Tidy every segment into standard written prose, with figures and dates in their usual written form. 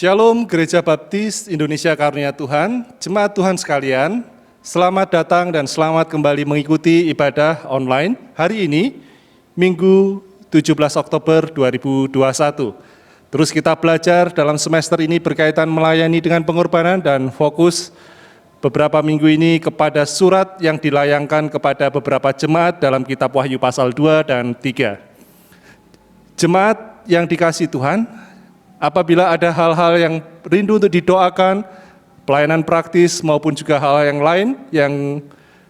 Shalom Gereja Baptis Indonesia Karunia Tuhan, jemaat Tuhan sekalian, selamat datang dan selamat kembali mengikuti ibadah online hari ini, Minggu 17 Oktober 2021. Terus kita belajar dalam semester ini berkaitan melayani dengan pengorbanan dan fokus beberapa minggu ini kepada surat yang dilayangkan kepada beberapa jemaat dalam kitab Wahyu pasal 2 dan 3. Jemaat yang dikasihi Tuhan, apabila ada hal-hal yang rindu untuk didoakan, pelayanan praktis maupun juga hal-hal yang lain yang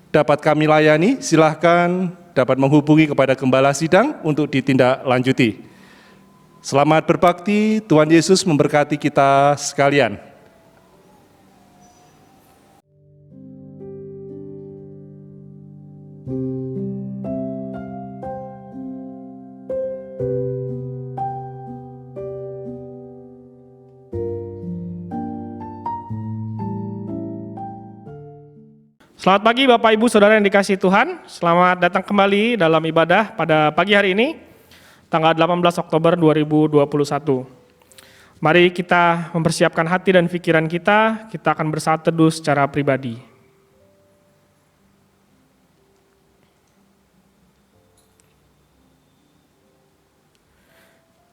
dapat kami layani, silahkan dapat menghubungi kepada Gembala Sidang untuk ditindaklanjuti. Selamat berbakti, Tuhan Yesus memberkati kita sekalian. Selamat pagi Bapak Ibu Saudara yang dikasihi Tuhan. Selamat datang kembali dalam ibadah pada pagi hari ini, tanggal 18 Oktober 2021. Mari kita mempersiapkan hati dan pikiran kita akan bersaat teduh secara pribadi.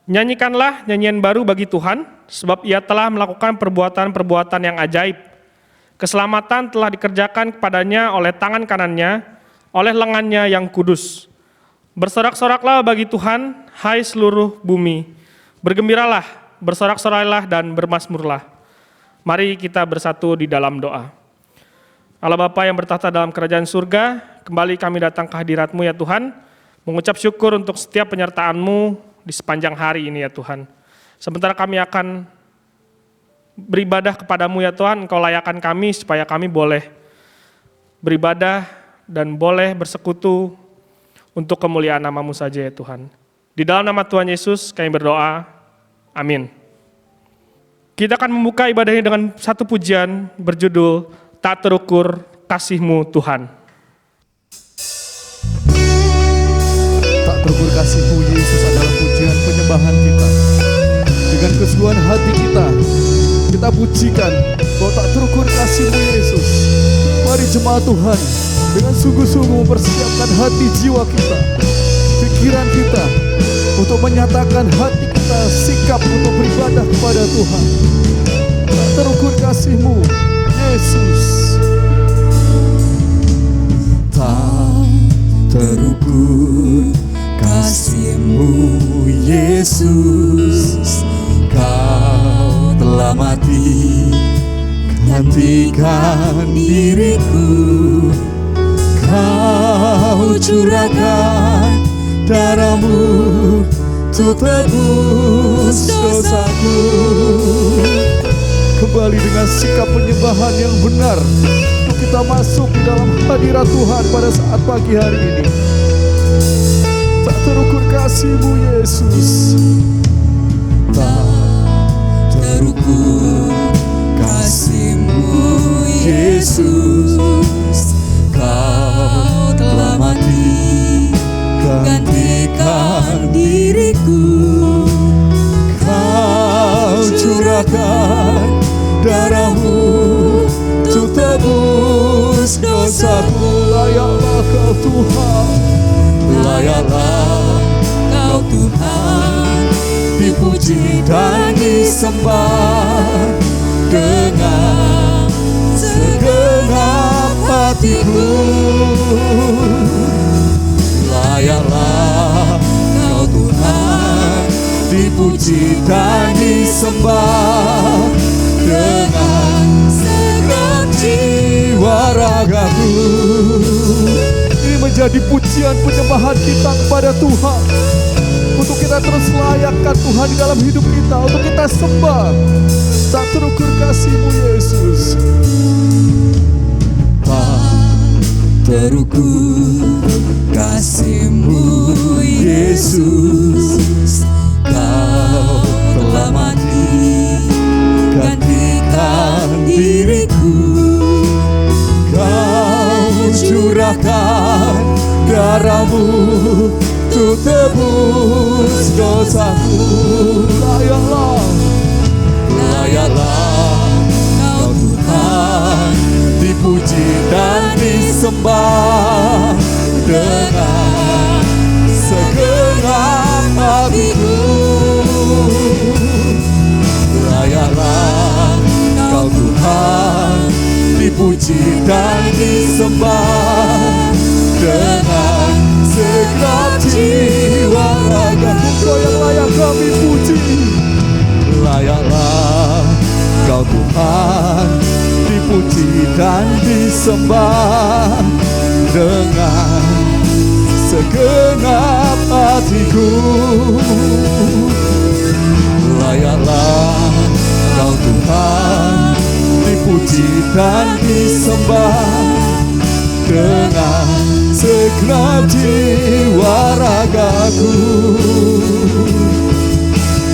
Nyanyikanlah nyanyian baru bagi Tuhan, sebab Ia telah melakukan perbuatan-perbuatan yang ajaib. Keselamatan telah dikerjakan kepadanya oleh tangan kanannya, oleh lengannya yang kudus. Bersorak-soraklah bagi Tuhan, hai seluruh bumi. Bergembiralah, bersorak-sorailah dan bermazmurlah. Mari kita bersatu di dalam doa. Allah Bapa yang bertahta dalam kerajaan surga, kembali kami datang ke hadirat-Mu ya Tuhan, mengucap syukur untuk setiap penyertaan-Mu di sepanjang hari ini ya Tuhan. Sementara kami akan beribadah kepadamu ya Tuhan, Engkau layakkan kami supaya kami boleh beribadah dan boleh bersekutu untuk kemuliaan nama-Mu saja ya Tuhan. Di dalam nama Tuhan Yesus kami berdoa, amin. Kita akan membuka ibadah ini dengan satu pujian berjudul Tak Terukur Kasih-Mu Tuhan. Tak terukur kasih-Mu Yesus adalah pujian penyembahan kita. Dengan keseluruhan hati kita pujikan bahwa tak terukur kasih-Mu Yesus. Mari jemaat Tuhan dengan sungguh-sungguh mempersiapkan hati jiwa kita, pikiran kita untuk menyatakan hati kita sikap untuk beribadah kepada Tuhan. Tak terukur kasih-Mu Yesus. Tak terukur kasih-Mu Yesus, Kau telah mati gantikan diriku. Kau curahkan darah-Mu untuk tebus dosaku. Kembali dengan sikap penyembahan yang benar untuk kita masuk di dalam hadirat Tuhan pada saat pagi hari ini. Tak terukur kasih-Mu Yesus. Tak terukur kasih-Mu Yesus, Kau telah mati gantikan diriku. Kau curahkan darah-Mu untuk tebus dosaku. Layaklah Kau Tuhan, layaklah Kau Tuhan, dipuji dan disembah dengan segenap hatiku. Layaklah Kau Tuhan, dipuji dan disembah dengan segenap jiwa ragaku. ini menjadi pujian penyembahan kita kepada Tuhan. Untuk kita terus layakkan Tuhan di dalam hidup kita, untuk kita sembah. Tak terukur kasih-Mu Yesus. Tak terukur kasih-Mu Yesus, Kau telah mati gantikan diriku. Kau curahkan darah-Mu untuk tebus dosaku. Layaklah Layaklah Kau Tuhan, dipuji dan disembah dengan segenap hatiku. Layaklah Kau Tuhan, dipuji dan disembah dengan segenap jiwa raga. Kau yang layak kami puji. Layaklah Kau Tuhan, dipuji dan disembah dengan segenap hatiku. Layaklah Kau Tuhan, dipuji dan disembah dengan segenap jiwa ragaku.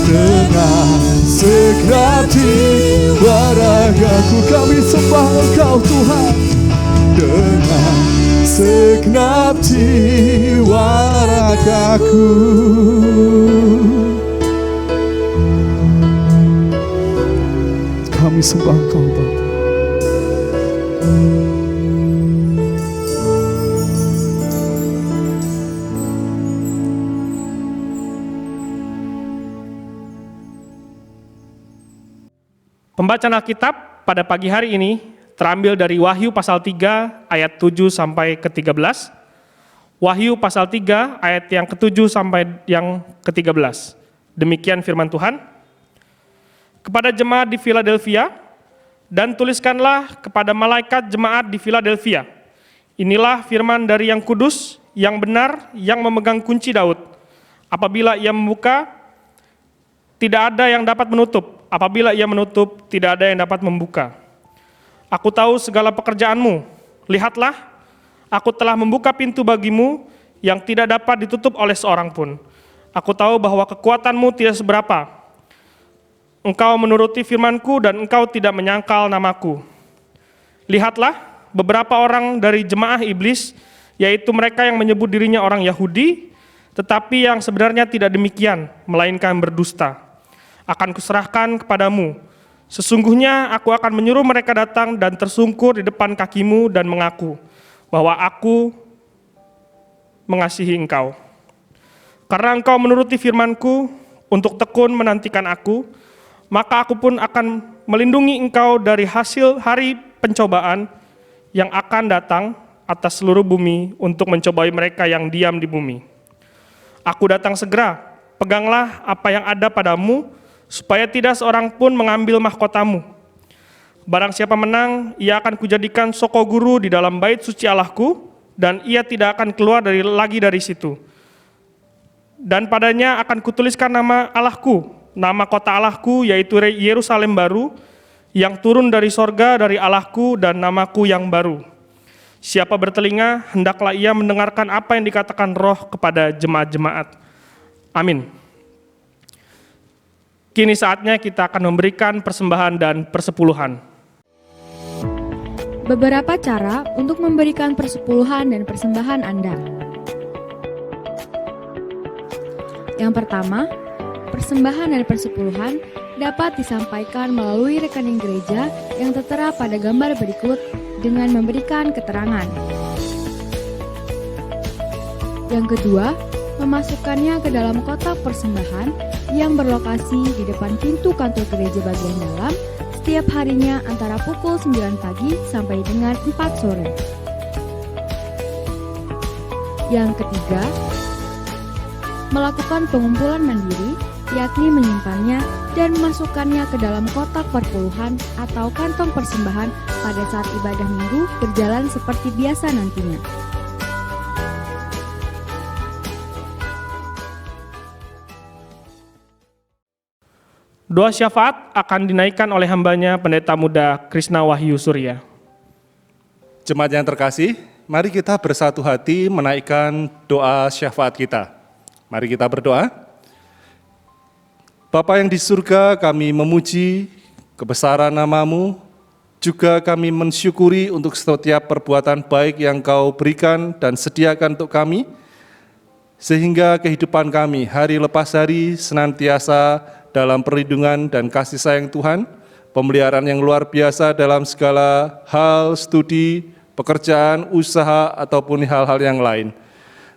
Dengan segenap jiwa ragaku kami sembah Engkau Tuhan. Dengan segenap jiwa ragaku. Kami sembah Engkau Bapa. Pembacaan Alkitab pada pagi hari ini terambil dari Wahyu pasal 3 ayat 7 sampai ke-13. Wahyu pasal 3 ayat yang ke-7 sampai yang ke-13. Demikian firman Tuhan. Kepada jemaat di Philadelphia, dan tuliskanlah kepada malaikat jemaat di Philadelphia. Inilah firman dari yang kudus, yang benar, yang memegang kunci Daud. Apabila ia membuka, tidak ada yang dapat menutup. Apabila ia menutup, tidak ada yang dapat membuka. Aku tahu segala pekerjaanmu. Lihatlah, aku telah membuka pintu bagimu yang tidak dapat ditutup oleh seorang pun. Aku tahu bahwa kekuatanmu tidak seberapa. Engkau menuruti firmanku dan engkau tidak menyangkal namaku. Lihatlah, beberapa orang dari jemaah iblis, yaitu mereka yang menyebut dirinya orang Yahudi, tetapi yang sebenarnya tidak demikian, melainkan berdusta. Akan kuserahkan kepadamu. Sesungguhnya aku akan menyuruh mereka datang dan tersungkur di depan kakimu dan mengaku bahwa aku mengasihi engkau. Karena engkau menuruti firmanku untuk tekun menantikan aku, maka aku pun akan melindungi engkau dari hasil hari pencobaan yang akan datang atas seluruh bumi untuk mencobai mereka yang diam di bumi. Aku datang segera, peganglah apa yang ada padamu, supaya tidak seorang pun mengambil mahkotamu. Barang siapa menang, ia akan kujadikan soko guru di dalam bait suci Allahku, dan ia tidak akan keluar lagi dari situ. Dan padanya akan kutuliskan nama Allahku, nama kota Allahku, yaitu Yerusalem baru, yang turun dari sorga dari Allahku, dan namaku yang baru. Siapa bertelinga, hendaklah ia mendengarkan apa yang dikatakan Roh kepada jemaat-jemaat. Amin. Kini saatnya kita akan memberikan persembahan dan persepuluhan. Beberapa cara untuk memberikan persepuluhan dan persembahan Anda. Yang pertama, persembahan dan persepuluhan dapat disampaikan melalui rekening gereja yang tertera pada gambar berikut dengan memberikan keterangan. Yang kedua, memasukkannya ke dalam kotak persembahan yang berlokasi di depan pintu kantor gereja bagian dalam setiap harinya antara pukul 9 pagi sampai dengan 4 sore. Yang ketiga, melakukan pengumpulan mandiri, yakni menyimpannya dan memasukkannya ke dalam kotak perpuluhan atau kantong persembahan pada saat ibadah minggu berjalan seperti biasa nantinya. Doa syafaat akan dinaikkan oleh hambanya Pendeta Muda Krishna Wahyu Surya. Jemaat yang terkasih, mari kita bersatu hati menaikkan doa syafaat kita. Mari kita berdoa. Bapa yang di surga, kami memuji kebesaran nama-Mu, juga kami mensyukuri untuk setiap perbuatan baik yang Kau berikan dan sediakan untuk kami, sehingga kehidupan kami hari lepas hari senantiasa dalam perlindungan dan kasih sayang Tuhan, pemeliharaan yang luar biasa dalam segala hal, studi, pekerjaan, usaha, ataupun hal-hal yang lain.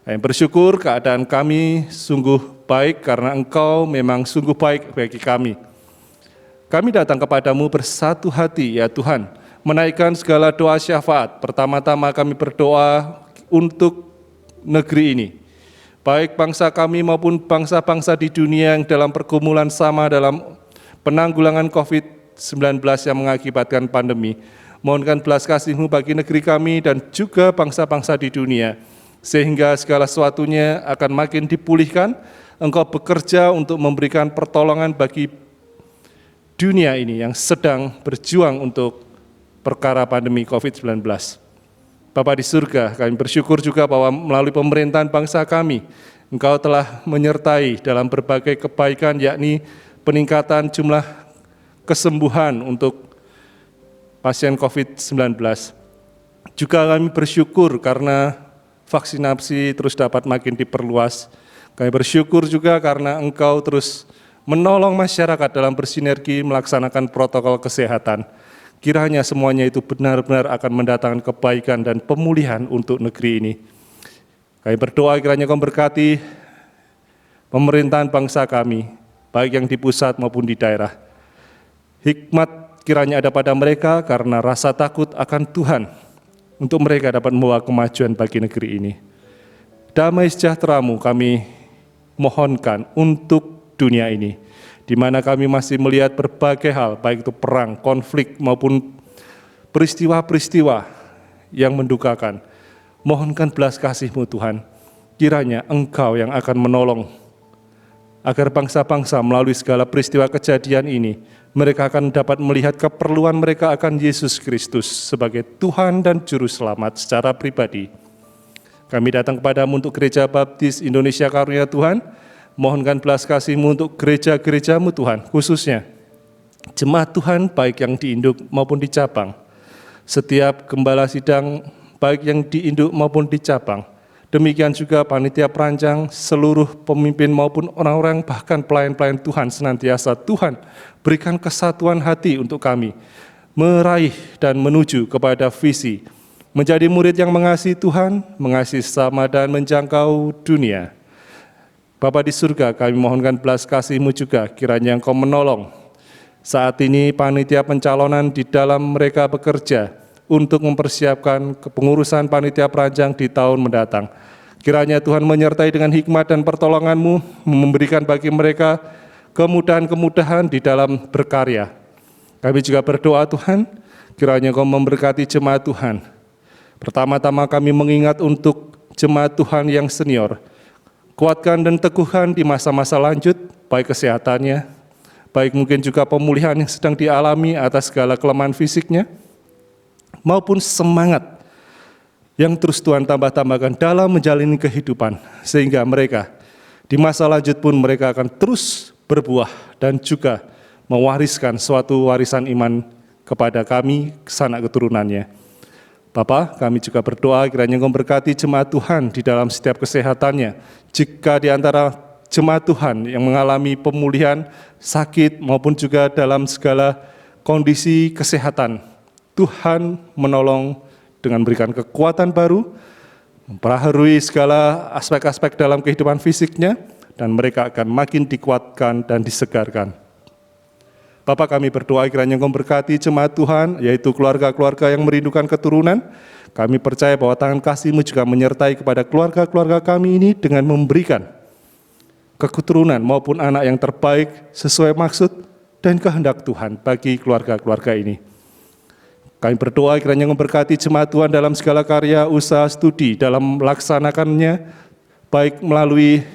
Kami bersyukur keadaan kami sungguh baik karena Engkau memang sungguh baik bagi kami. Kami datang kepadamu bersatu hati, ya Tuhan, menaikkan segala doa syafaat. Pertama-tama kami berdoa untuk negeri ini, baik bangsa kami maupun bangsa-bangsa di dunia yang dalam pergumulan sama dalam penanggulangan COVID-19 yang mengakibatkan pandemi. Mohonkan belas kasih-Mu bagi negeri kami dan juga bangsa-bangsa di dunia, sehingga segala sesuatunya akan makin dipulihkan. Engkau bekerja untuk memberikan pertolongan bagi dunia ini yang sedang berjuang untuk perkara pandemi COVID-19. Bapa di surga, kami bersyukur juga bahwa melalui pemerintahan bangsa kami, Engkau telah menyertai dalam berbagai kebaikan, yakni peningkatan jumlah kesembuhan untuk pasien COVID-19. Juga kami bersyukur karena vaksinasi terus dapat makin diperluas. Kami bersyukur juga karena Engkau terus menolong masyarakat dalam bersinergi melaksanakan protokol kesehatan. Kiranya semuanya itu benar-benar akan mendatangkan kebaikan dan pemulihan untuk negeri ini. Kami berdoa kiranya Kau berkati pemerintahan bangsa kami, baik yang di pusat maupun di daerah. Hikmat kiranya ada pada mereka karena rasa takut akan Tuhan, untuk mereka dapat membawa kemajuan bagi negeri ini. Damai sejahtera-Mu kami mohonkan untuk dunia ini, di mana kami masih melihat berbagai hal, baik itu perang, konflik, maupun peristiwa-peristiwa yang mendukakan. Mohonkan belas kasih-Mu Tuhan, kiranya Engkau yang akan menolong, agar bangsa-bangsa melalui segala peristiwa kejadian ini, mereka akan dapat melihat keperluan mereka akan Yesus Kristus sebagai Tuhan dan Juru Selamat secara pribadi. Kami datang kepadamu untuk Gereja Baptis Indonesia Karunia Tuhan, mohonkan belas kasih-Mu untuk gereja-gereja-Mu Tuhan, khususnya jemaat Tuhan baik yang di induk maupun di cabang. Setiap gembala sidang baik yang di induk maupun di cabang. Demikian juga panitia perancang, seluruh pemimpin maupun orang-orang bahkan pelayan-pelayan Tuhan senantiasa Tuhan berikan kesatuan hati untuk kami meraih dan menuju kepada visi menjadi murid yang mengasihi Tuhan, mengasihi sesama dan menjangkau dunia. Bapa di surga, kami mohonkan belas kasih-Mu juga, kiranya Engkau menolong. Saat ini panitia pencalonan di dalam mereka bekerja untuk mempersiapkan kepengurusan panitia perancang di tahun mendatang. Kiranya Tuhan menyertai dengan hikmat dan pertolongan-Mu, memberikan bagi mereka kemudahan-kemudahan di dalam berkarya. Kami juga berdoa Tuhan, kiranya Engkau memberkati jemaat Tuhan. Pertama-tama kami mengingat untuk jemaat Tuhan yang senior, kuatkan dan teguhkan di masa-masa lanjut, baik kesehatannya, baik mungkin juga pemulihan yang sedang dialami atas segala kelemahan fisiknya, maupun semangat yang terus Tuhan tambah-tambahkan dalam menjalani kehidupan, sehingga mereka di masa lanjut pun mereka akan terus berbuah dan juga mewariskan suatu warisan iman kepada kami, sanak keturunannya. Bapa, kami juga berdoa kiranya Engkau berkati jemaat Tuhan di dalam setiap kesehatannya. Jika di antara jemaat Tuhan yang mengalami pemulihan, sakit, maupun juga dalam segala kondisi kesehatan, Tuhan menolong dengan memberikan kekuatan baru, memperbaharui segala aspek-aspek dalam kehidupan fisiknya, dan mereka akan makin dikuatkan dan disegarkan. Bapa, kami berdoa kiranya Engkau berkati jemaat Tuhan, yaitu keluarga-keluarga yang merindukan keturunan. Kami percaya bahwa tangan kasih-Mu juga menyertai kepada keluarga-keluarga kami ini dengan memberikan keturunan maupun anak yang terbaik sesuai maksud dan kehendak Tuhan bagi keluarga-keluarga ini. Kami berdoa kiranya Engkau berkati jemaat Tuhan dalam segala karya, usaha, studi, dalam melaksanakannya, baik melalui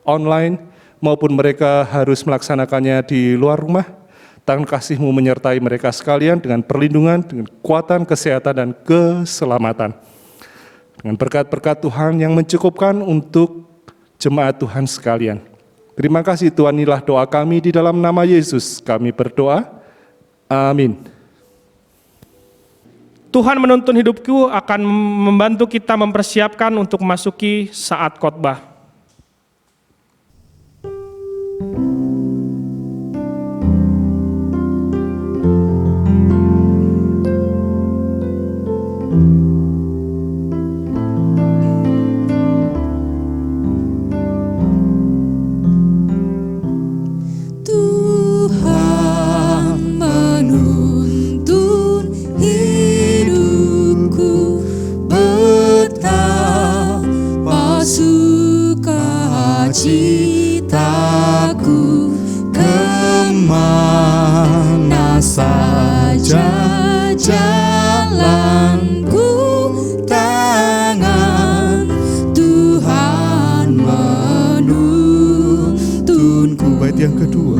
online maupun mereka harus melaksanakannya di luar rumah. Tangan kasih-Mu menyertai mereka sekalian dengan perlindungan, dengan kekuatan, kesehatan, dan keselamatan. Dengan berkat-berkat Tuhan yang mencukupkan untuk jemaat Tuhan sekalian. Terima kasih Tuhan, inilah doa kami di dalam nama Yesus. Kami berdoa. Amin. Tuhan menuntun hidupku akan membantu kita mempersiapkan untuk memasuki saat khotbah. Tuhan menuntun hidupku, betapa sukacitaku, kemana saja jalanku, tangan Tuhan menuntunku. Bait yang kedua.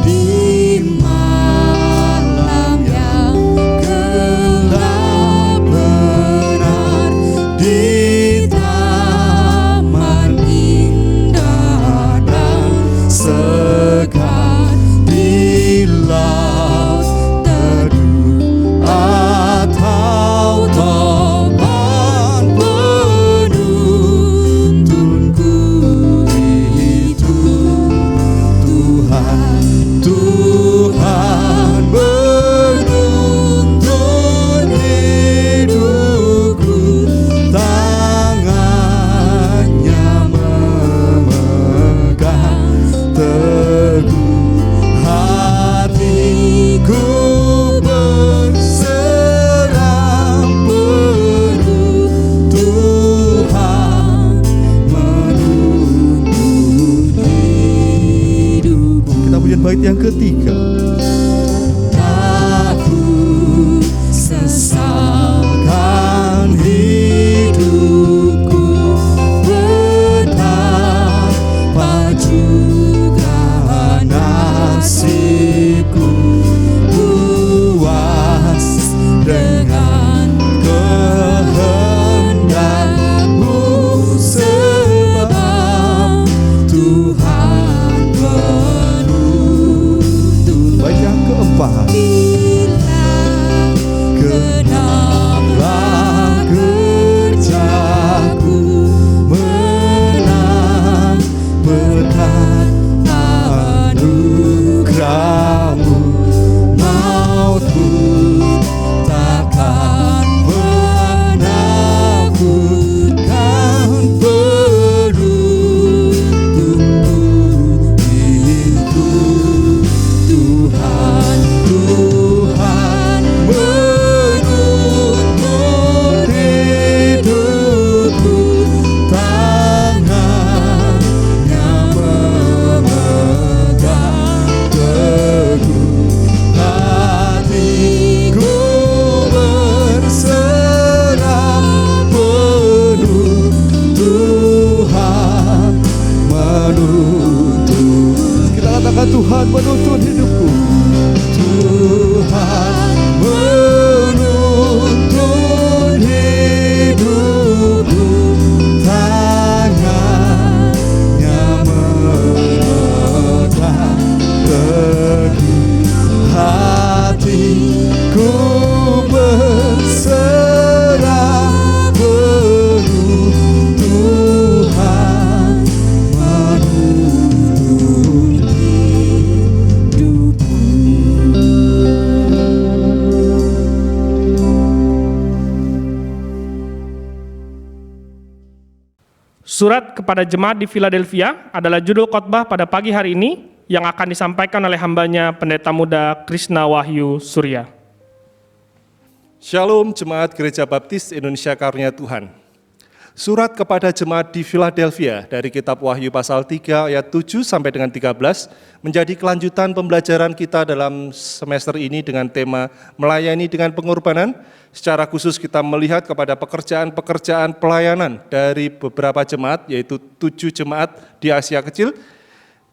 Di malam yang gelap benar, di taman indah dan segar, di laut teduh atau topan, penuntunku itu Tuhan. Tuhan menuntun hidupku, tangannya memegang teguh, hatiku berserah penuh, Tuhan menuntun hidupku. Kita punya bait yang ketiga. Aku sesalkan hidupku, betapa juga nasibku, puas dengan kehendakmu, sebab Tuhan menuntun. Bait yang keempat. Genaplah kerjaku, menang berkat anugerahmu, maut pun takkan menakutkan, penuntunku itu Tuhan. Tuhan menuntun hidupku, tangannya memegang teguh, hatiku berserah penuh, Tuhan menuntun. Kita katakan Tuhan menuntun hidupku. Tuhan menuntun hidupku, tangannya memegang teguh, hatiku berserah penuh, Tuhan menuntun hidupku. Surat kepada jemaat di Philadelphia adalah judul khotbah pada pagi hari ini yang akan disampaikan oleh hambanya Pendeta Muda Krishna Wahyu Surya. Shalom Jemaat Gereja Baptis Indonesia Karunia Tuhan. Surat kepada jemaat di Philadelphia dari kitab Wahyu pasal 3 ayat 7 sampai dengan 13 menjadi kelanjutan pembelajaran kita dalam semester ini dengan tema melayani dengan pengorbanan. Secara khusus kita melihat kepada pekerjaan-pekerjaan pelayanan dari beberapa jemaat, yaitu 7 jemaat di Asia Kecil,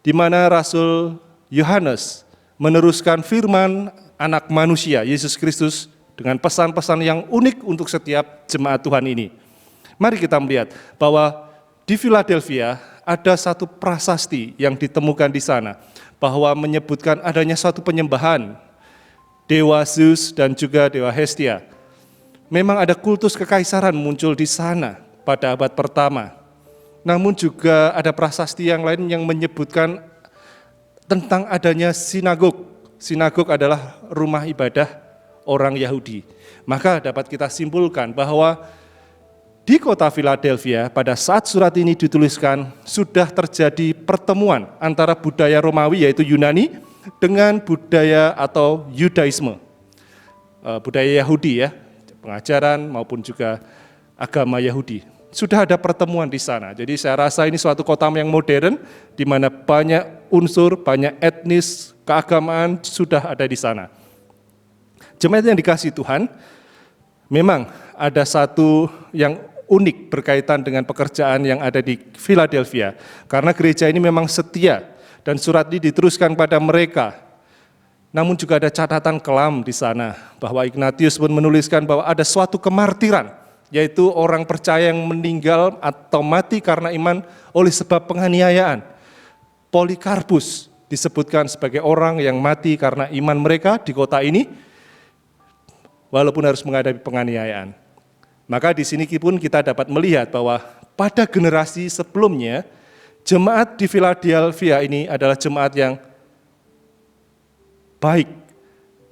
di mana Rasul Yohanes meneruskan firman anak manusia, Yesus Kristus, dengan pesan-pesan yang unik untuk setiap jemaat Tuhan ini. Mari kita melihat bahwa di Philadelphia ada satu prasasti yang ditemukan di sana, bahwa menyebutkan adanya suatu penyembahan Dewa Zeus dan juga Dewa Hestia. Memang ada kultus kekaisaran muncul di sana pada abad pertama. Namun juga ada prasasti yang lain yang menyebutkan tentang adanya sinagog. Sinagog adalah rumah ibadah orang Yahudi. Maka dapat kita simpulkan bahwa di kota Philadelphia pada saat surat ini dituliskan sudah terjadi pertemuan antara budaya Romawi yaitu Yunani dengan budaya atau Yudaisme, budaya Yahudi ya, pengajaran maupun juga agama Yahudi. Sudah ada pertemuan di sana. Jadi saya rasa ini suatu kota yang modern di mana banyak unsur, banyak etnis, keagamaan sudah ada di sana. Jemaat yang dikasihi Tuhan, memang ada satu yang unik berkaitan dengan pekerjaan yang ada di Philadelphia. Karena gereja ini memang setia dan surat ini diteruskan pada mereka. Namun juga ada catatan kelam di sana bahwa Ignatius pun menuliskan bahwa ada suatu kemartiran, yaitu orang percaya yang meninggal atau mati karena iman oleh sebab penganiayaan. Polikarpus disebutkan sebagai orang yang mati karena iman mereka di kota ini, walaupun harus menghadapi penganiayaan. Maka di sini pun kita dapat melihat bahwa pada generasi sebelumnya, jemaat di Philadelphia ini adalah jemaat yang baik,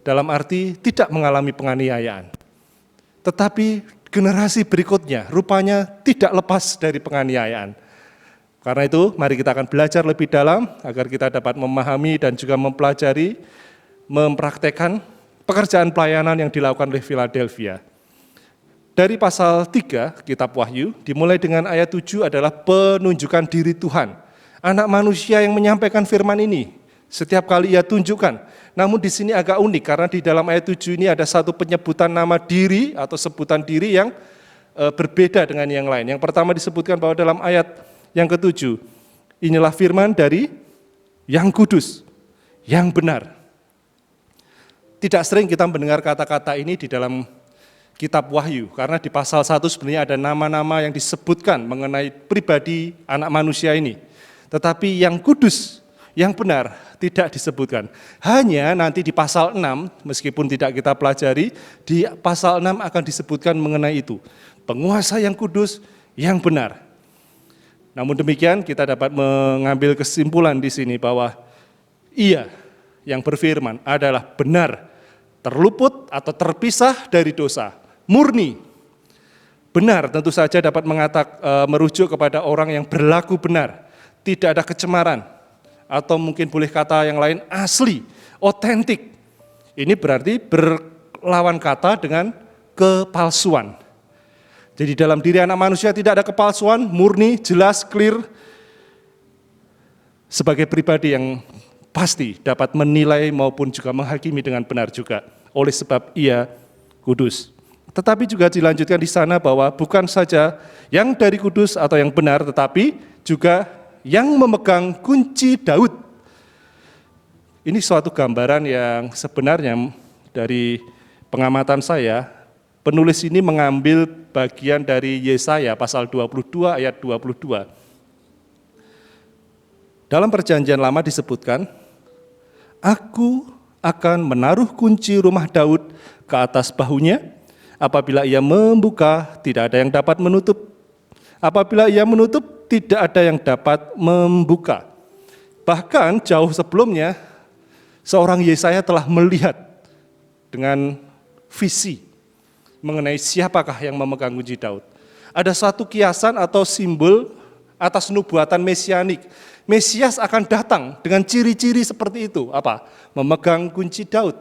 dalam arti tidak mengalami penganiayaan. Tetapi generasi berikutnya rupanya tidak lepas dari penganiayaan. Karena itu mari kita akan belajar lebih dalam agar kita dapat memahami dan juga mempelajari, mempraktekkan pekerjaan pelayanan yang dilakukan oleh Philadelphia. Dari pasal 3 kitab Wahyu dimulai dengan ayat 7 adalah penunjukan diri Tuhan. Anak manusia yang menyampaikan firman ini setiap kali ia tunjukkan. Namun di sini agak unik karena di dalam ayat 7 ini ada satu penyebutan nama diri atau sebutan diri yang berbeda dengan yang lain. Yang pertama disebutkan bahwa dalam ayat yang ke-7, inilah firman dari yang kudus, yang benar. Tidak sering kita mendengar kata-kata ini di dalam kitab Wahyu, karena di pasal 1 sebenarnya ada nama-nama yang disebutkan mengenai pribadi anak manusia ini. Tetapi yang kudus, yang benar tidak disebutkan. Hanya nanti di pasal 6, meskipun tidak kita pelajari, di pasal 6 akan disebutkan mengenai itu. Penguasa yang kudus, yang benar. Namun demikian kita dapat mengambil kesimpulan di sini bahwa ia yang berfirman adalah benar, terluput atau terpisah dari dosa, murni. Benar tentu saja dapat merujuk kepada orang yang berlaku benar, tidak ada kecemaran, atau mungkin boleh kata yang lain asli, otentik. Ini berarti berlawan kata dengan kepalsuan. Jadi dalam diri anak manusia tidak ada kepalsuan, murni, jelas, clear, sebagai pribadi yang pasti dapat menilai maupun juga menghakimi dengan benar juga, oleh sebab ia kudus. Tetapi juga dilanjutkan di sana bahwa bukan saja yang dari kudus atau yang benar, tetapi juga yang memegang kunci Daud. Ini suatu gambaran yang sebenarnya dari pengamatan saya, penulis ini mengambil bagian dari Yesaya pasal 22 ayat 22. Dalam perjanjian lama disebutkan, aku akan menaruh kunci rumah Daud ke atas bahunya, apabila ia membuka, tidak ada yang dapat menutup. Apabila ia menutup, tidak ada yang dapat membuka. Bahkan jauh sebelumnya, seorang Yesaya telah melihat dengan visi mengenai siapakah yang memegang kunci Daud. Ada suatu kiasan atau simbol atas nubuatan mesianik. Mesias akan datang dengan ciri-ciri seperti itu. Apa? Memegang kunci Daud.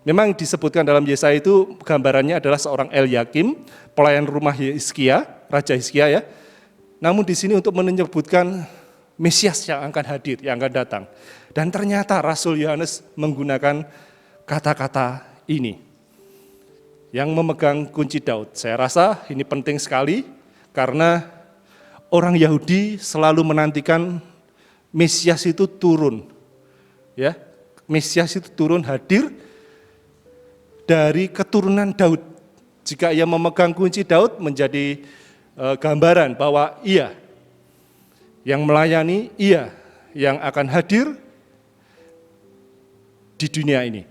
Memang disebutkan dalam Yesaya itu gambarannya adalah seorang Eliakim, pelayan rumah Hizkia, Raja Hizkia ya. Namun di sini untuk menyebutkan Mesias yang akan hadir, yang akan datang. Dan ternyata Rasul Yohanes menggunakan kata-kata ini. Yang memegang kunci Daud. Saya rasa ini penting sekali karena orang Yahudi selalu menantikan Mesias itu turun. Ya, Mesias itu turun hadir dari keturunan Daud. Jika ia memegang kunci Daud menjadi gambaran bahwa ia yang melayani, ia yang akan hadir di dunia ini.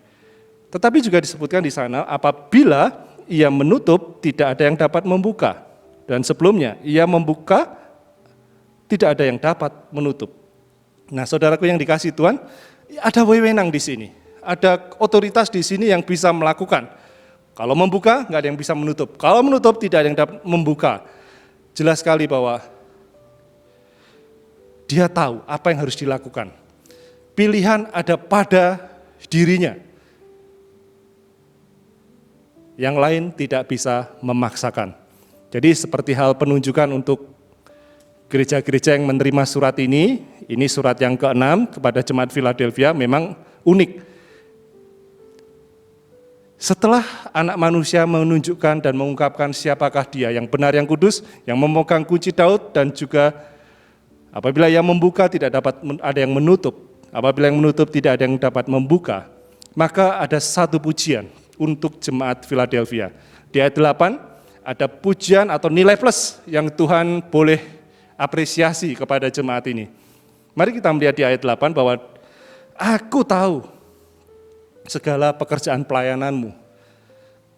Tetapi juga disebutkan di sana, apabila ia menutup, tidak ada yang dapat membuka. Dan sebelumnya, ia membuka, tidak ada yang dapat menutup. Nah, saudaraku yang dikasihi Tuhan, ada wewenang di sini. Ada otoritas di sini yang bisa melakukan Kalau membuka, nggak ada yang bisa menutup. Kalau menutup, tidak ada yang dapat membuka. Jelas sekali bahwa dia tahu apa yang harus dilakukan. Pilihan ada pada dirinya. Yang lain tidak bisa memaksakan. Jadi seperti hal penunjukan untuk gereja-gereja yang menerima surat ini surat yang ke-6 kepada jemaat Philadelphia memang unik. Setelah anak manusia menunjukkan dan mengungkapkan siapakah dia yang benar, yang kudus, yang memegang kunci Daud, dan juga apabila yang membuka tidak dapat ada yang menutup, apabila yang menutup tidak ada yang dapat membuka, maka ada satu pujian untuk jemaat Philadelphia. Di ayat 8 ada pujian atau nilai plus yang Tuhan boleh apresiasi kepada jemaat ini. Mari kita melihat di ayat 8 bahwa aku tahu segala pekerjaan pelayananmu.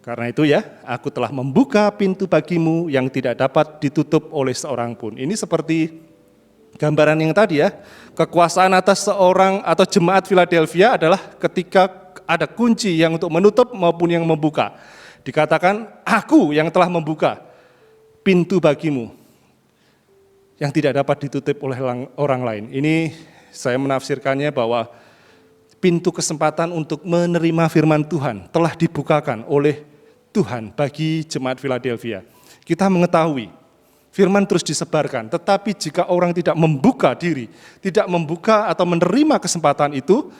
Karena itu ya, aku telah membuka pintu bagimu yang tidak dapat ditutup oleh seorang pun. Ini seperti gambaran yang tadi ya, kekuasaan atas seorang atau jemaat Philadelphia adalah ketika ada kunci yang untuk menutup maupun yang membuka. Dikatakan, aku yang telah membuka pintu bagimu yang tidak dapat ditutup oleh orang lain. Ini saya menafsirkannya bahwa pintu kesempatan untuk menerima firman Tuhan telah dibukakan oleh Tuhan bagi jemaat Philadelphia. Kita mengetahui firman terus disebarkan, tetapi jika orang tidak membuka diri, tidak membuka atau menerima kesempatan itu,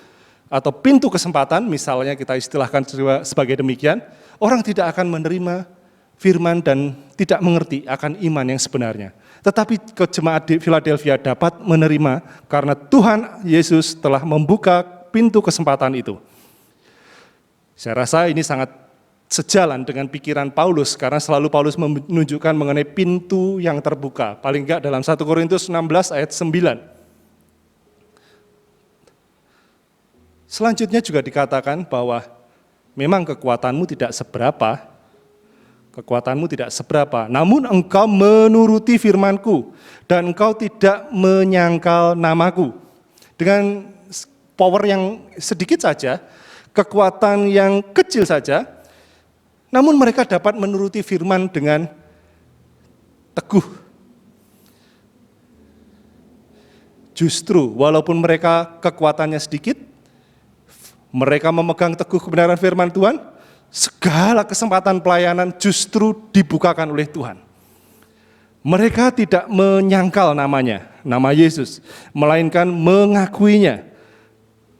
atau pintu kesempatan, misalnya kita istilahkan sebagai demikian, orang tidak akan menerima firman dan tidak mengerti akan iman yang sebenarnya. Tetapi jemaat di Philadelphia dapat menerima karena Tuhan Yesus telah membuka pintu kesempatan itu. Saya rasa ini sangat sejalan dengan pikiran Paulus, karena selalu Paulus menunjukkan mengenai pintu yang terbuka, paling enggak dalam 1 Korintus 16 ayat 9. Selanjutnya juga dikatakan bahwa memang kekuatanmu tidak seberapa, namun engkau menuruti firmanku, dan engkau tidak menyangkal namaku. Dengan power yang sedikit saja, kekuatan yang kecil saja, namun mereka dapat menuruti firman dengan teguh. Justru walaupun mereka kekuatannya sedikit, mereka memegang teguh kebenaran firman Tuhan, segala kesempatan pelayanan justru dibukakan oleh Tuhan. Mereka tidak menyangkal namanya, nama Yesus, melainkan mengakuinya.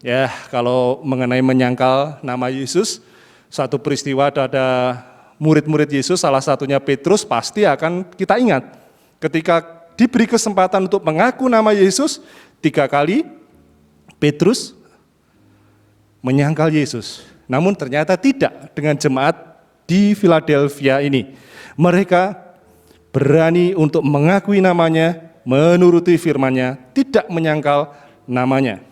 Ya, kalau mengenai menyangkal nama Yesus, satu peristiwa ada murid-murid Yesus, salah satunya Petrus, pasti akan kita ingat. Ketika diberi kesempatan untuk mengaku nama Yesus, 3 kali Petrus menyangkal Yesus. Namun ternyata tidak dengan jemaat di Philadelphia ini. Mereka berani untuk mengakui namanya, menuruti firman-Nya, tidak menyangkal namanya.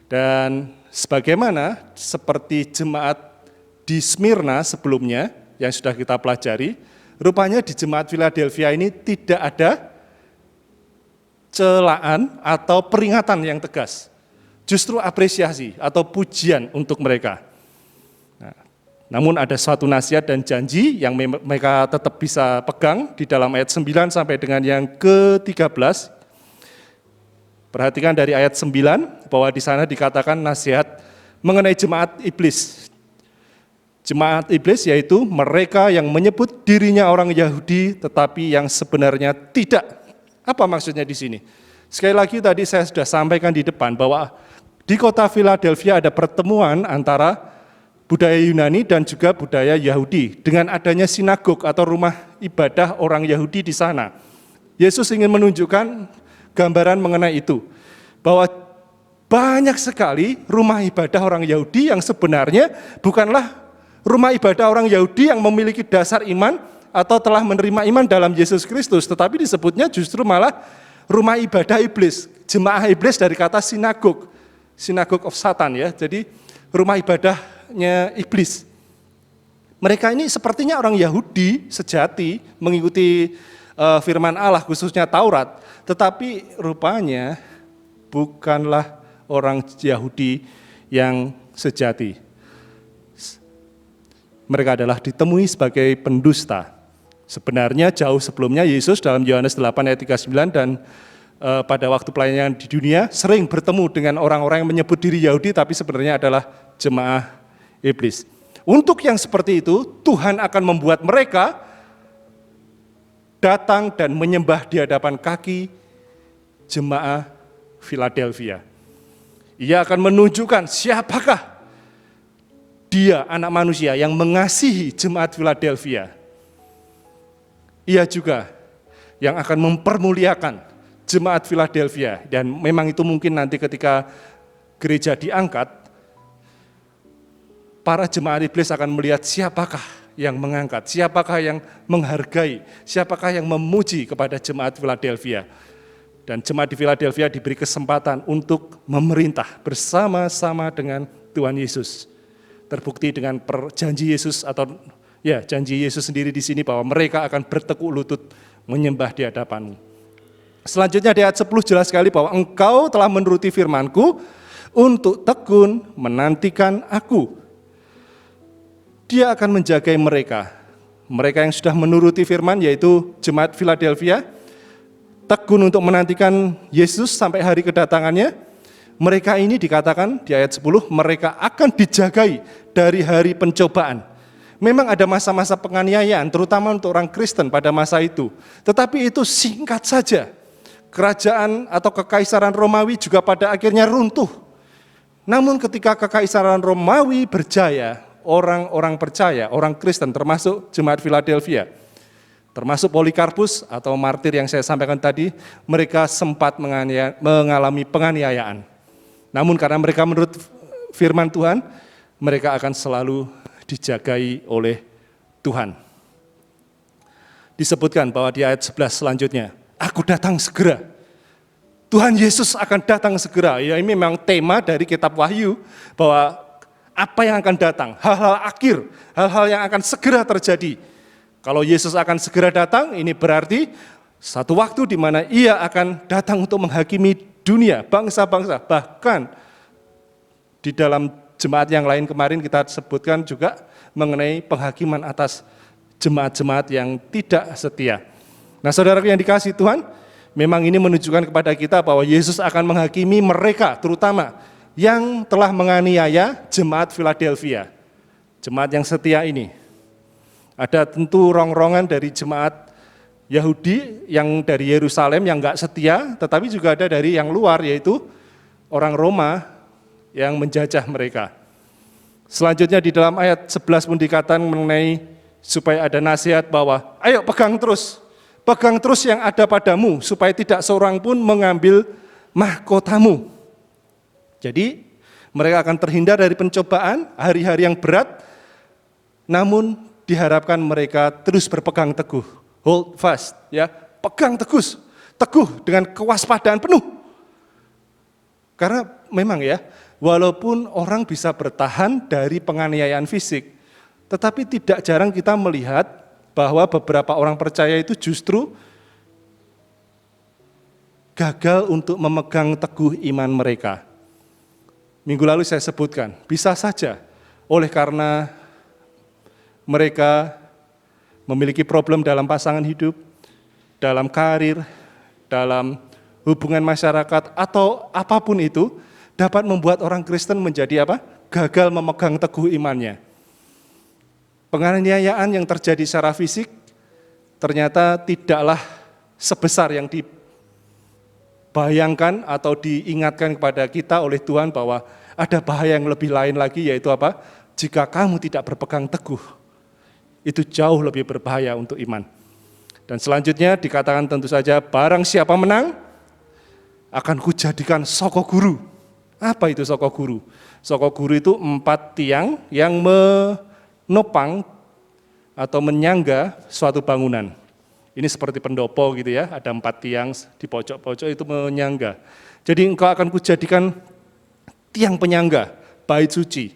Dan sebagaimana seperti jemaat di Smyrna sebelumnya yang sudah kita pelajari, rupanya di jemaat Philadelphia ini tidak ada celaan atau peringatan yang tegas. Justru apresiasi atau pujian untuk mereka. Nah, namun ada suatu nasihat dan janji yang mereka tetap bisa pegang di dalam ayat 9 sampai dengan yang ke-13. Perhatikan dari ayat 9 bahwa di sana dikatakan nasihat mengenai jemaat iblis. Jemaat iblis yaitu mereka yang menyebut dirinya orang Yahudi tetapi yang sebenarnya tidak. Apa maksudnya di sini? Sekali lagi tadi saya sudah sampaikan di depan bahwa di kota Philadelphia ada pertemuan antara budaya Yunani dan juga budaya Yahudi dengan adanya sinagog atau rumah ibadah orang Yahudi di sana. Yesus ingin menunjukkan gambaran mengenai itu, bahwa banyak sekali rumah ibadah orang Yahudi yang sebenarnya bukanlah rumah ibadah orang Yahudi yang memiliki dasar iman atau telah menerima iman dalam Yesus Kristus, tetapi disebutnya justru malah rumah ibadah iblis, jemaah iblis dari kata sinagog. Synagogue of Satan ya, jadi rumah ibadahnya iblis. Mereka ini sepertinya orang Yahudi sejati, mengikuti firman Allah khususnya Taurat, tetapi rupanya bukanlah orang Yahudi yang sejati. mereka adalah ditemui sebagai pendusta. Sebenarnya jauh sebelumnya Yesus dalam Yohanes 8 ayat 39 dan pada waktu pelayanan di dunia sering bertemu dengan orang-orang yang menyebut diri Yahudi tapi sebenarnya adalah jemaah iblis. Untuk yang seperti itu, Tuhan akan membuat mereka datang dan menyembah di hadapan kaki jemaah Philadelphia. Ia akan menunjukkan siapakah dia anak manusia yang mengasihi jemaat Philadelphia. Ia juga yang akan mempermuliakan jemaat Philadelphia. Dan memang itu mungkin nanti ketika gereja diangkat, para jemaat iblis akan melihat siapakah yang mengangkat, siapakah yang menghargai, siapakah yang memuji kepada jemaat Philadelphia. Dan jemaat di Philadelphia diberi kesempatan untuk memerintah bersama-sama dengan Tuhan Yesus. Terbukti dengan janji Yesus atau janji Yesus sendiri di sini bahwa mereka akan bertekuk lutut menyembah di hadapanmu. Selanjutnya di ayat 10 jelas sekali bahwa engkau telah menuruti firman-Ku untuk tekun menantikan Aku. Dia akan menjagai mereka yang sudah menuruti firman yaitu jemaat Philadelphia, tekun untuk menantikan Yesus sampai hari kedatangannya. Mereka ini dikatakan di ayat 10, mereka akan dijagai dari hari pencobaan. Memang ada masa-masa penganiayaan, terutama untuk orang Kristen pada masa itu. Tetapi itu singkat saja. Kerajaan atau kekaisaran Romawi juga pada akhirnya runtuh. Namun ketika kekaisaran Romawi berjaya, orang-orang percaya, orang Kristen termasuk jemaat Philadelphia, termasuk Polikarpus atau martir yang saya sampaikan tadi, mereka sempat mengalami penganiayaan. Namun karena mereka menurut firman Tuhan, mereka akan selalu dijagai oleh Tuhan. Disebutkan bahwa di ayat 11 selanjutnya, Aku datang segera. Tuhan Yesus akan datang segera. Ya, ini memang tema dari kitab Wahyu, bahwa apa yang akan datang, hal-hal akhir, hal-hal yang akan segera terjadi. Kalau Yesus akan segera datang, ini berarti satu waktu di mana Ia akan datang untuk menghakimi dunia, bangsa-bangsa, bahkan di dalam jemaat yang lain kemarin kita sebutkan juga mengenai penghakiman atas jemaat-jemaat yang tidak setia. Nah, saudara yang dikasihi Tuhan, memang ini menunjukkan kepada kita bahwa Yesus akan menghakimi mereka, terutama yang telah menganiaya jemaat Philadelphia. Jemaat yang setia ini. Ada tentu rongrongan dari jemaat Yahudi yang dari Yerusalem yang enggak setia, tetapi juga ada dari yang luar, yaitu orang Roma yang menjajah mereka. Selanjutnya di dalam ayat 11 pun dikatakan mengenai supaya ada nasihat bahwa ayo pegang terus yang ada padamu supaya tidak seorang pun mengambil mahkotamu. Jadi mereka akan terhindar dari pencobaan, hari-hari yang berat, namun diharapkan mereka terus berpegang teguh, hold fast, ya, pegang teguh dengan kewaspadaan penuh. Karena memang ya, walaupun orang bisa bertahan dari penganiayaan fisik, tetapi tidak jarang kita melihat bahwa beberapa orang percaya itu justru gagal untuk memegang teguh iman mereka. Minggu lalu saya sebutkan, bisa saja oleh karena mereka memiliki problem dalam pasangan hidup, dalam karir, dalam hubungan masyarakat, atau apapun itu, dapat membuat orang Kristen menjadi apa? Gagal memegang teguh imannya. Penganiayaan yang terjadi secara fisik ternyata tidaklah sebesar yang dibayangkan atau diingatkan kepada kita oleh Tuhan bahwa ada bahaya yang lebih lain lagi, yaitu apa? Jika kamu tidak berpegang teguh, itu jauh lebih berbahaya untuk iman. Dan selanjutnya dikatakan tentu saja, barang siapa menang, akan kujadikan soko guru. Apa itu soko guru? Soko guru itu 4 tiang yang menopang atau menyangga suatu bangunan. Ini seperti pendopo gitu ya, ada 4 tiang di pojok-pojok itu menyangga. Jadi engkau akan kujadikan tiang penyangga, bait suci.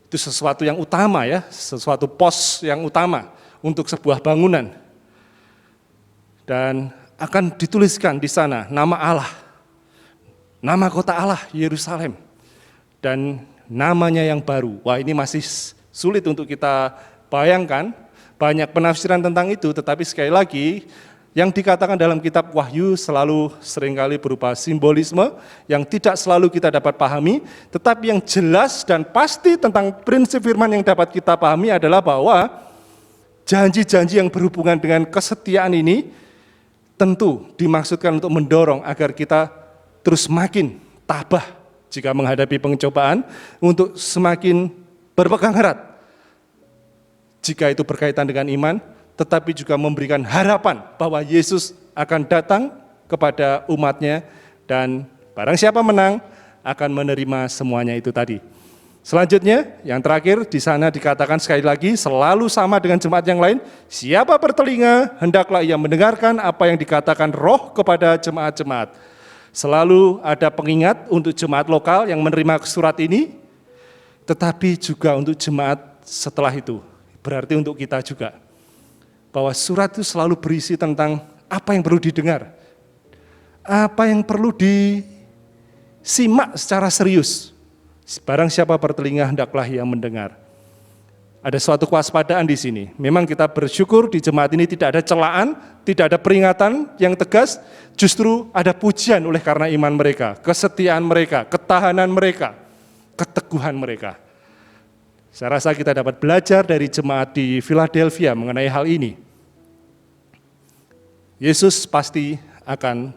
Itu sesuatu yang utama ya, sesuatu pos yang utama untuk sebuah bangunan. Dan akan dituliskan di sana nama Allah, nama kota Allah, Yerusalem, dan namanya yang baru. Wah, ini masih sulit untuk kita bayangkan, banyak penafsiran tentang itu, tetapi sekali lagi, yang dikatakan dalam kitab Wahyu selalu seringkali berupa simbolisme yang tidak selalu kita dapat pahami, tetapi yang jelas dan pasti tentang prinsip firman yang dapat kita pahami adalah bahwa janji-janji yang berhubungan dengan kesetiaan ini tentu dimaksudkan untuk mendorong agar kita terus makin tabah jika menghadapi pencobaan, untuk semakin berpegang erat jika itu berkaitan dengan iman, tetapi juga memberikan harapan bahwa Yesus akan datang kepada umatnya dan barang siapa menang akan menerima semuanya itu tadi. Selanjutnya, yang terakhir di sana dikatakan sekali lagi selalu sama dengan jemaat yang lain, siapa bertelinga hendaklah ia mendengarkan apa yang dikatakan Roh kepada jemaat-jemaat. Selalu ada pengingat untuk jemaat lokal yang menerima surat ini, tetapi juga untuk jemaat setelah itu, berarti untuk kita juga. Bahwa surat itu selalu berisi tentang apa yang perlu didengar, apa yang perlu disimak secara serius. Barang siapa bertelinga hendaklah ia mendengar. Ada suatu kewaspadaan di sini. Memang kita bersyukur di jemaat ini tidak ada celaan, tidak ada peringatan yang tegas, justru ada pujian oleh karena iman mereka, kesetiaan mereka, ketahanan mereka, keteguhan mereka. Saya rasa kita dapat belajar dari jemaat di Philadelphia mengenai hal ini. Yesus pasti akan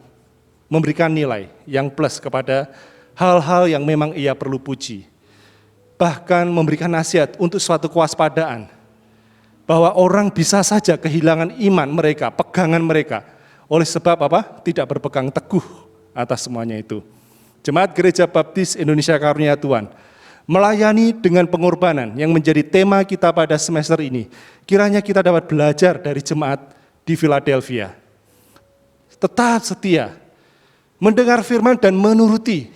memberikan nilai yang plus kepada hal-hal yang memang ia perlu puji. Bahkan memberikan nasihat untuk suatu kewaspadaan. Bahwa orang bisa saja kehilangan iman mereka, pegangan mereka. Oleh sebab apa? Tidak berpegang teguh atas semuanya itu. Jemaat Gereja Baptis Indonesia Karunia Tuhan melayani dengan pengorbanan yang menjadi tema kita pada semester ini. Kiranya kita dapat belajar dari jemaat di Philadelphia. Tetap setia, mendengar firman dan menuruti.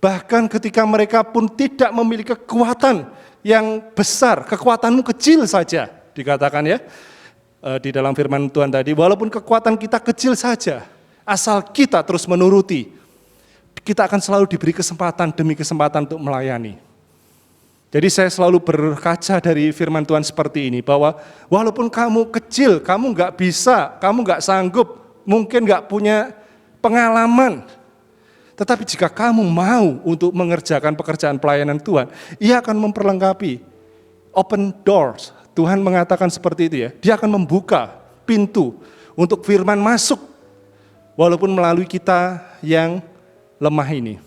Bahkan ketika mereka pun tidak memiliki kekuatan yang besar, kekuatanmu kecil saja, dikatakan ya, di dalam firman Tuhan tadi, walaupun kekuatan kita kecil saja, asal kita terus menuruti, kita akan selalu diberi kesempatan demi kesempatan untuk melayani. Jadi saya selalu berkaca dari firman Tuhan seperti ini, bahwa walaupun kamu kecil, kamu nggak bisa, kamu nggak sanggup, mungkin nggak punya pengalaman, tetapi jika kamu mau untuk mengerjakan pekerjaan pelayanan Tuhan, Ia akan memperlengkapi. Open doors, Tuhan mengatakan seperti itu ya, Dia akan membuka pintu untuk firman masuk, walaupun melalui kita yang lemah ini.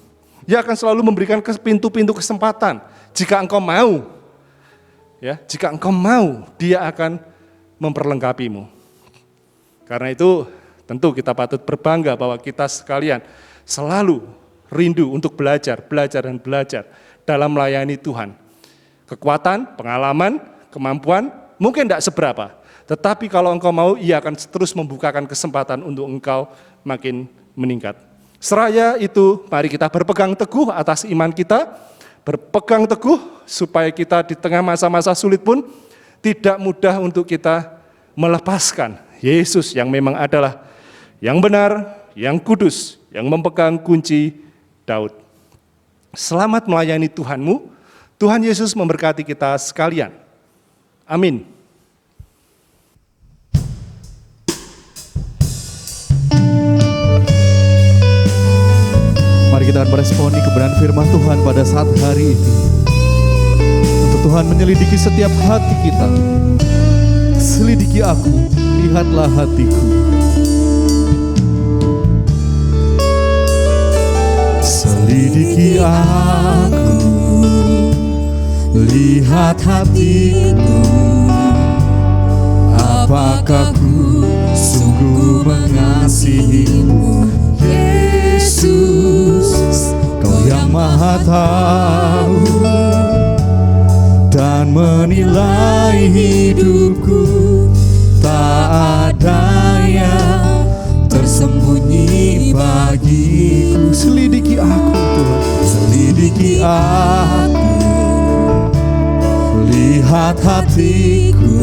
Dia akan selalu memberikan pintu-pintu kesempatan. Jika engkau mau, ya, jika engkau mau, Dia akan memperlengkapimu. Karena itu tentu kita patut berbangga bahwa kita sekalian selalu rindu untuk belajar dan belajar dalam melayani Tuhan. Kekuatan, pengalaman, kemampuan mungkin tidak seberapa, tetapi kalau engkau mau, Ia akan terus membukakan kesempatan untuk engkau makin meningkat. Seraya itu, mari kita berpegang teguh atas iman kita, berpegang teguh supaya kita di tengah masa-masa sulit pun tidak mudah untuk kita melepaskan Yesus yang memang adalah yang benar, yang kudus, yang memegang kunci Daud. Selamat melayani Tuhanmu, Tuhan Yesus memberkati kita sekalian. Amin. Mari kita akan meresponi kebenaran firman Tuhan pada saat hari ini. Untuk Tuhan menyelidiki setiap hati kita. Selidiki aku, lihatlah hatiku. Selidiki aku, lihat hatiku, apakah ku sungguh mengasihimu, Yesus, Kau yang Maha Tahu dan menilai hidupku, tak ada yang tersembunyi bagiku. Selidiki aku Tuhan, selidiki aku, lihat hatiku,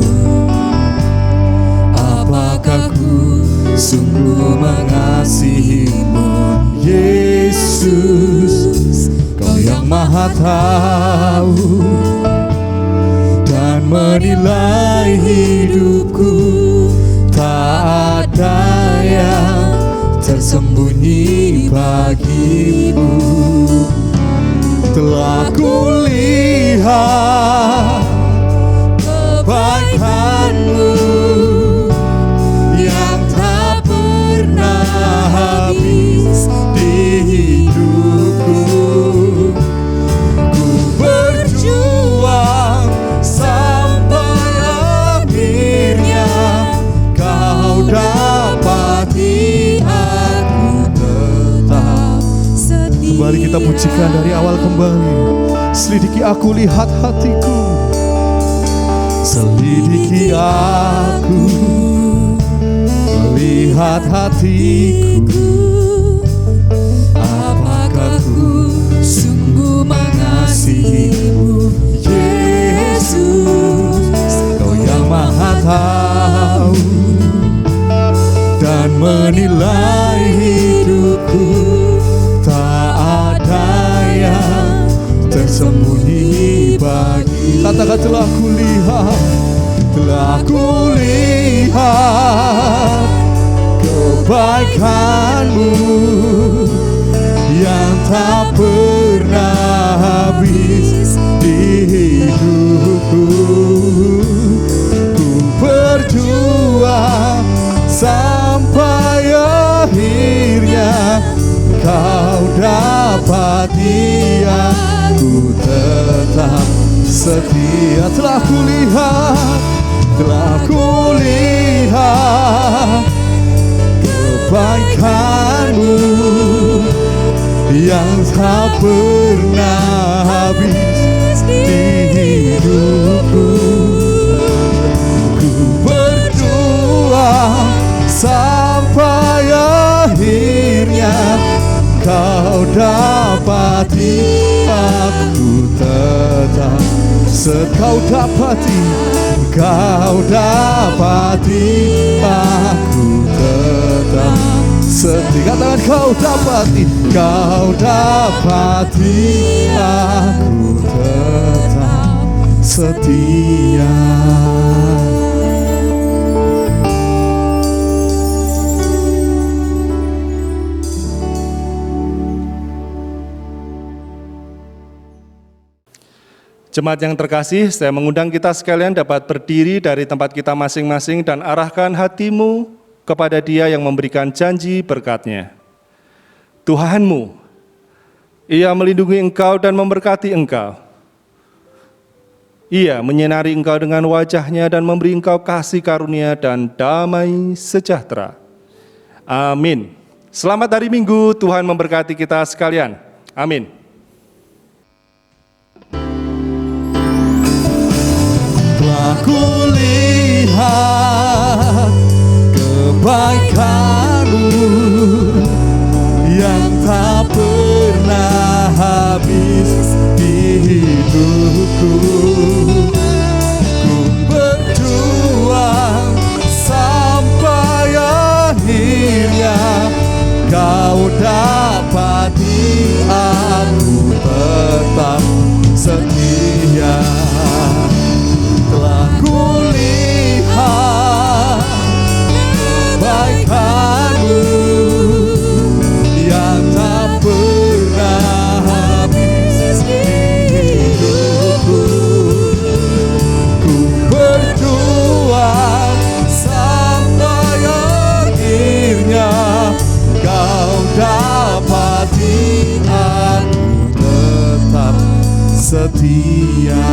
apakah ku sungguh mengasihimu, Yesus, Kau yang Maha Tahu hidupku, tak ada yang tersembunyi bagimu. Telah kulihat kebaikan-Mu yang tak pernah habis di hidupku. Ku berjuang sampai akhirnya Kau dapati aku tetap setia. Kembali kita pujikan dari awal kembali. Selidiki aku, lihat hatiku. Selidiki aku, lihat hatiku. Apakah ku sungguh mengasihi-Mu, Yesus? Kau yang Maha tahu dan menilai hidupku. Tak ada yang tersembunyi bagi. Katakan telah kulihat kebaikan-Mu yang tak pernah habis di hidupku. Ku berjuang sampai akhirnya Kau dapati aku tetap setia. Telah kulihat kebaikan-Mu yang tak pernah habis di hidupku. Ku berjuang sampai akhirnya Kau dapati aku tetap setia. Kau dapati aku tetap setia. Katakan kau dapati aku tetap setia. Jemaat yang terkasih, saya mengundang kita sekalian dapat berdiri dari tempat kita masing-masing dan arahkan hatimu kepada Dia yang memberikan janji berkat-Nya. Tuhanmu, Ia melindungi engkau dan memberkati engkau. Ia menyinari engkau dengan wajah-Nya dan memberi engkau kasih karunia dan damai sejahtera. Amin. Selamat hari Minggu, Tuhan memberkati kita sekalian. Amin. Kulihat kebaikan-Mu yang tak pernah habis di hidupku. Ku berjuang sampai akhirnya Kau dapati aku tetap setia. Telah kulihat kebaikan-Mu yang tak pernah habis di hidupku. Ku berjuang sampai akhirnya Kau dapati aku tetap setia.